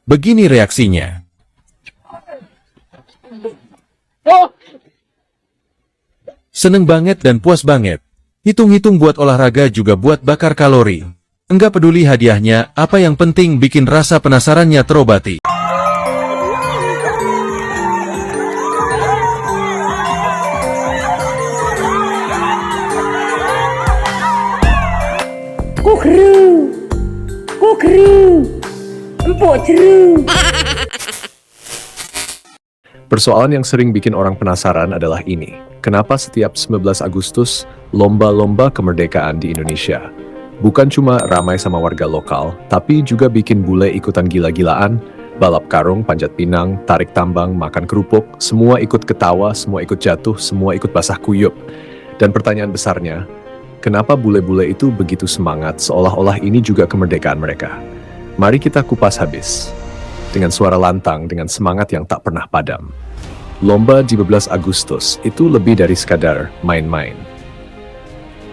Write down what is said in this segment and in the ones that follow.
Begini reaksinya. Seneng banget dan puas banget. Hitung-hitung buat olahraga juga buat bakar kalori. Enggak peduli hadiahnya, apa yang penting bikin rasa penasarannya terobati. Kukru, kukru, empuk jeru. Persoalan yang sering bikin orang penasaran adalah ini. Kenapa setiap 19 Agustus, lomba-lomba kemerdekaan di Indonesia bukan cuma ramai sama warga lokal, tapi juga bikin bule ikutan gila-gilaan, balap karung, panjat pinang, tarik tambang, makan kerupuk, semua ikut ketawa, semua ikut jatuh, semua ikut basah kuyup. Dan pertanyaan besarnya, kenapa bule-bule itu begitu semangat seolah-olah ini juga kemerdekaan mereka? Mari kita kupas habis. Dengan suara lantang, dengan semangat yang tak pernah padam. Lomba 17 Agustus itu lebih dari sekadar main-main.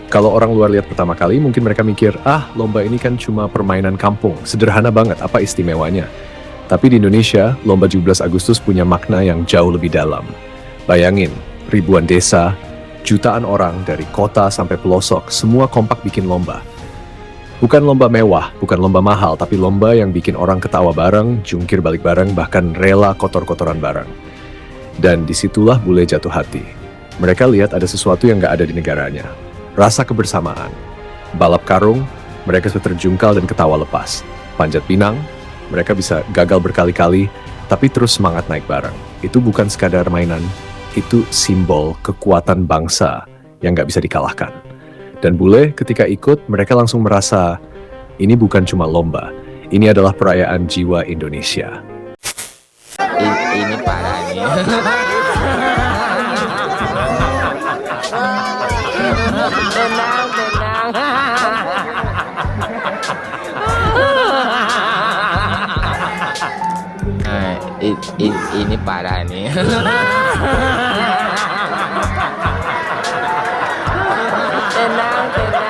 Kalau orang luar lihat pertama kali, mungkin mereka mikir, lomba ini kan cuma permainan kampung, sederhana banget, apa istimewanya? Tapi di Indonesia, lomba 17 Agustus punya makna yang jauh lebih dalam. Bayangin, ribuan desa, jutaan orang dari kota sampai pelosok, semua kompak bikin lomba. Bukan lomba mewah, bukan lomba mahal, tapi lomba yang bikin orang ketawa bareng, jungkir balik bareng, bahkan rela kotor-kotoran bareng. Dan disitulah bule jatuh hati. Mereka lihat ada sesuatu yang gak ada di negaranya. Rasa kebersamaan. Balap karung, mereka sudah terjungkal dan ketawa lepas. Panjat pinang, mereka bisa gagal berkali-kali, tapi terus semangat naik bareng. Itu bukan sekadar mainan, itu simbol kekuatan bangsa yang gak bisa dikalahkan. Dan bule ketika ikut, mereka langsung merasa, ini bukan cuma lomba, ini adalah perayaan jiwa Indonesia. Ini parah nih. Tenang, tenang. Ini parah nih. Tenang, tenang.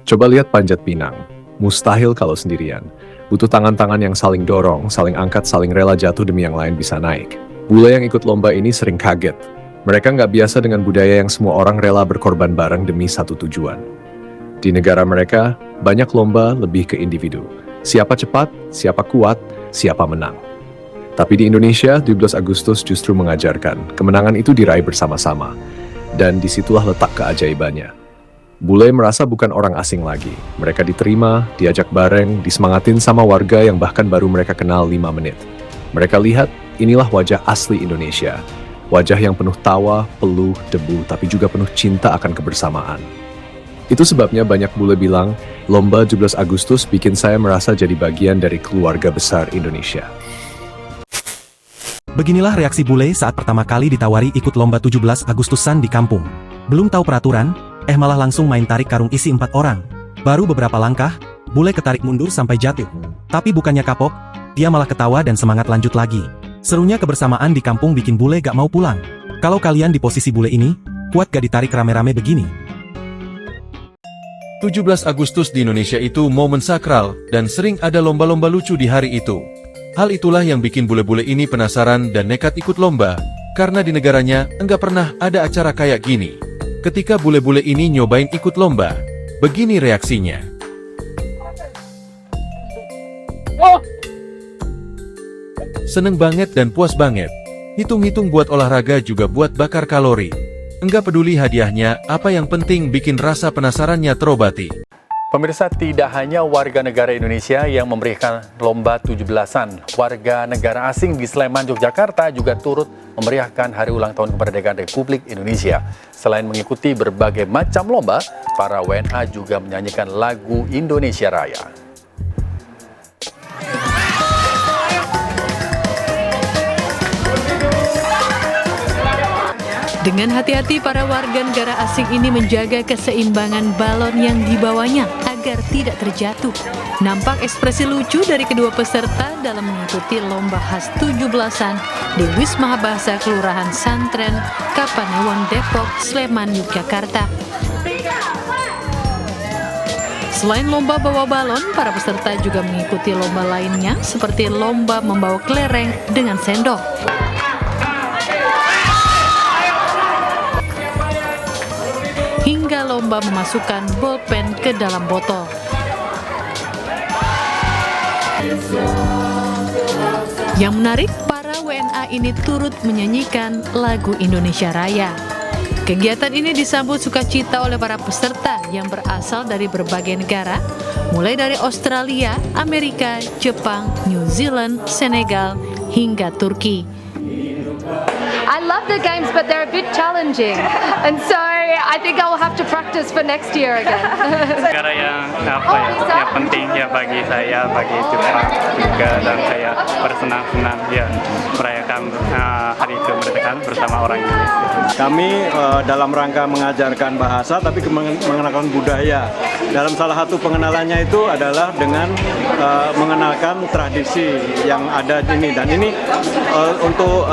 Coba lihat panjat pinang. Mustahil kalau sendirian. Butuh tangan-tangan yang saling dorong, saling angkat, saling rela jatuh demi yang lain bisa naik. Bule yang ikut lomba ini sering kaget. Mereka nggak biasa dengan budaya yang semua orang rela berkorban bareng demi satu tujuan. Di negara mereka, banyak lomba lebih ke individu. Siapa cepat, siapa kuat, siapa menang. Tapi di Indonesia, 17 Agustus justru mengajarkan kemenangan itu diraih bersama-sama. Dan disitulah letak keajaibannya. Bule merasa bukan orang asing lagi. Mereka diterima, diajak bareng, disemangatin sama warga yang bahkan baru mereka kenal 5 menit. Mereka lihat, inilah wajah asli Indonesia. Wajah yang penuh tawa, peluh, debu, tapi juga penuh cinta akan kebersamaan. Itu sebabnya banyak bule bilang, lomba 17 Agustus bikin saya merasa jadi bagian dari keluarga besar Indonesia. Beginilah reaksi bule saat pertama kali ditawari ikut lomba 17 Agustusan di kampung. Belum tahu peraturan, malah langsung main tarik karung isi 4 orang. Baru beberapa langkah, bule ketarik mundur sampai jatuh. Tapi bukannya kapok, dia malah ketawa dan semangat lanjut lagi. Serunya kebersamaan di kampung bikin bule gak mau pulang. Kalau kalian di posisi bule ini, kuat gak ditarik rame-rame begini? 17 Agustus di Indonesia itu momen sakral, dan sering ada lomba-lomba lucu di hari itu. Hal itulah yang bikin bule-bule ini penasaran dan nekat ikut lomba, karena di negaranya enggak pernah ada acara kayak gini. Ketika bule-bule ini nyobain ikut lomba, begini reaksinya. Seneng banget dan puas banget. Hitung-hitung buat olahraga juga buat bakar kalori. Enggak peduli hadiahnya, apa yang penting bikin rasa penasarannya terobati. Pemirsa, tidak hanya warga negara Indonesia yang memberikan lomba 17-an. Warga negara asing di Sleman, Yogyakarta juga turut memeriahkan hari ulang tahun kemerdekaan Republik Indonesia. Selain mengikuti berbagai macam lomba, para WNA juga menyanyikan lagu Indonesia Raya. Dengan hati-hati para warga negara asing ini menjaga keseimbangan balon yang dibawanya agar tidak terjatuh. Nampak ekspresi lucu dari kedua peserta dalam mengikuti lomba khas 17-an di Wisma Bahasa Kelurahan Santren, Kapanewon, Depok, Sleman, Yogyakarta. Selain lomba bawa balon, para peserta juga mengikuti lomba lainnya seperti lomba membawa kelereng dengan sendok. Hingga lomba memasukkan bolpen ke dalam botol. Yang menarik, para WNA ini turut menyanyikan lagu Indonesia Raya. Kegiatan ini disambut sukacita oleh para peserta yang berasal dari berbagai negara, mulai dari Australia, Amerika, Jepang, New Zealand, Senegal, hingga Turki. I love the games, but they're a bit challenging, and so I think I will have to practice for next year again. Negara yang yang penting ya bagi saya, bagi Jepang juga, dan saya bersenang-senang ya merayakan hari kemerdekaan bersama orang Indonesia. Kami dalam rangka mengajarkan bahasa, tapi mengenalkan budaya. Dalam salah satu pengenalannya itu adalah dengan mengenalkan tradisi yang ada di ini. Dan ini untuk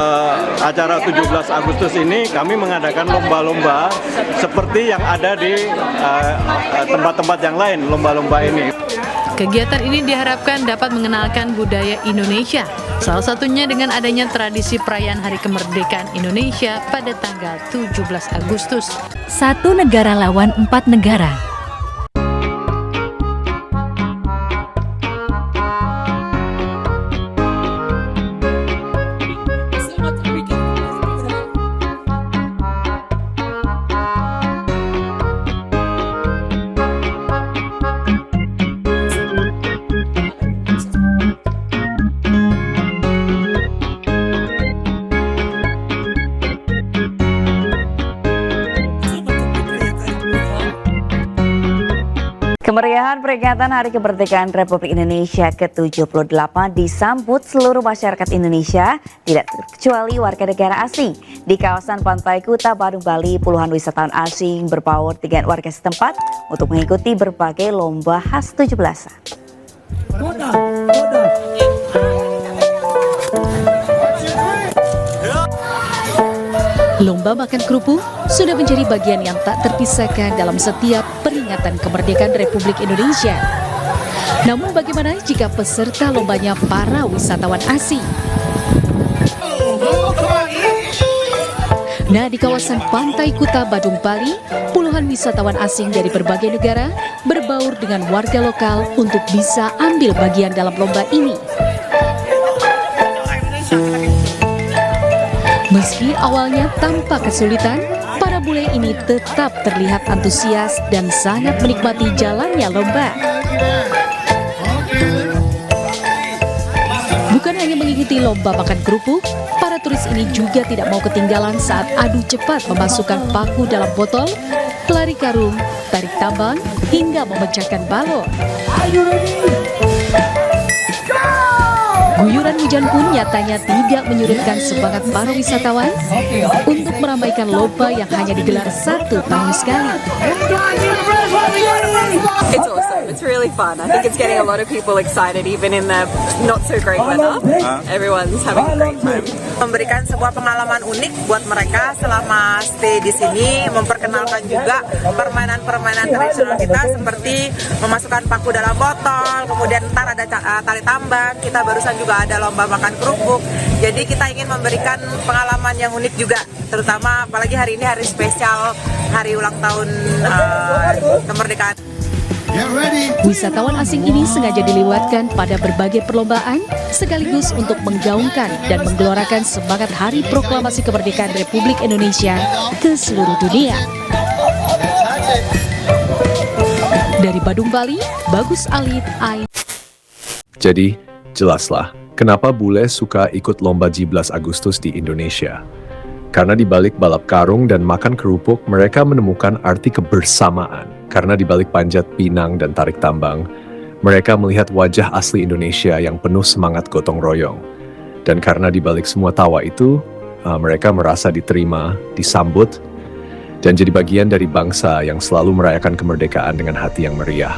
acara 17 Agustus ini kami mengadakan lomba-lomba seperti yang ada di tempat-tempat yang lain, lomba-lomba ini. Kegiatan ini diharapkan dapat mengenalkan budaya Indonesia, salah satunya dengan adanya tradisi perayaan Hari Kemerdekaan Indonesia pada tanggal 17 Agustus. Satu negara lawan 4 negara. Kemeriahan peringatan Hari Kemerdekaan Republik Indonesia ke-78 disambut seluruh masyarakat Indonesia, tidak terkecuali warga negara asing. Di kawasan Pantai Kuta, Badung, Bali, puluhan wisatawan asing berbaur dengan warga setempat untuk mengikuti berbagai lomba khas 17-an. Lomba makan kerupuk sudah menjadi bagian yang tak terpisahkan dalam setiap peringatan kemerdekaan Republik Indonesia. Namun bagaimana jika peserta lombanya para wisatawan asing? Nah, di kawasan Pantai Kuta, Badung, Bali, puluhan wisatawan asing dari berbagai negara berbaur dengan warga lokal untuk bisa ambil bagian dalam lomba ini. Meski awalnya tampak kesulitan, para bule ini tetap terlihat antusias dan sangat menikmati jalannya lomba. Bukan hanya mengikuti lomba makan kerupuk, para turis ini juga tidak mau ketinggalan saat adu cepat memasukkan paku dalam botol, lari karung, tarik tambang, hingga memecahkan balon. Guyuran hujan pun nyatanya tidak menyurutkan semangat para wisatawan untuk meramaikan lomba yang hanya digelar 1 tahun sekali. It's really fun. I think it's getting a lot of people excited even in the not so great weather. Everyone's having a great time. Memberikan sebuah pengalaman unik buat mereka selama stay di sini, memperkenalkan juga permainan-permainan tradisional kita seperti memasukkan paku dalam botol, kemudian ntar ada tali tambang, kita barusan juga ada lomba makan kerupuk. Jadi kita ingin memberikan pengalaman yang unik juga, terutama apalagi hari ini hari spesial, hari ulang tahun kemerdekaan. Wisatawan asing ini sengaja diliwatkan pada berbagai perlombaan sekaligus untuk menggaungkan dan menggelorakan semangat Hari Proklamasi Kemerdekaan Republik Indonesia ke seluruh dunia. Dari Badung, Bali, Bagus Alit, Jadi, jelaslah kenapa bule suka ikut lomba 17 Agustus di Indonesia. Karena di balik balap karung dan makan kerupuk, mereka menemukan arti kebersamaan. Karena di balik panjat pinang dan tarik tambang, mereka melihat wajah asli Indonesia yang penuh semangat gotong royong. Dan karena di balik semua tawa itu, mereka merasa diterima, disambut, dan jadi bagian dari bangsa yang selalu merayakan kemerdekaan dengan hati yang meriah.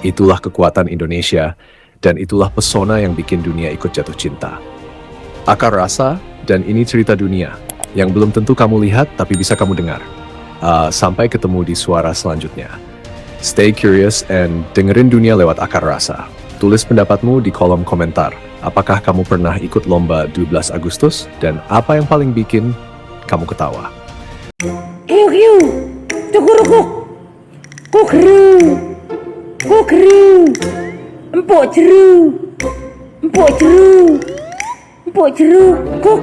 Itulah kekuatan Indonesia, dan itulah pesona yang bikin dunia ikut jatuh cinta. Akar rasa, dan ini cerita dunia, yang belum tentu kamu lihat tapi bisa kamu dengar. Sampai ketemu di suara selanjutnya. Stay curious and dengerin dunia lewat akar rasa. Tulis pendapatmu di kolom komentar. Apakah kamu pernah ikut lomba 12 Agustus? Dan apa yang paling bikin kamu ketawa? Kiu, cukurukuk, kukru, kukru, empuk ceru, empuk ceru, empuk ceru, kuk.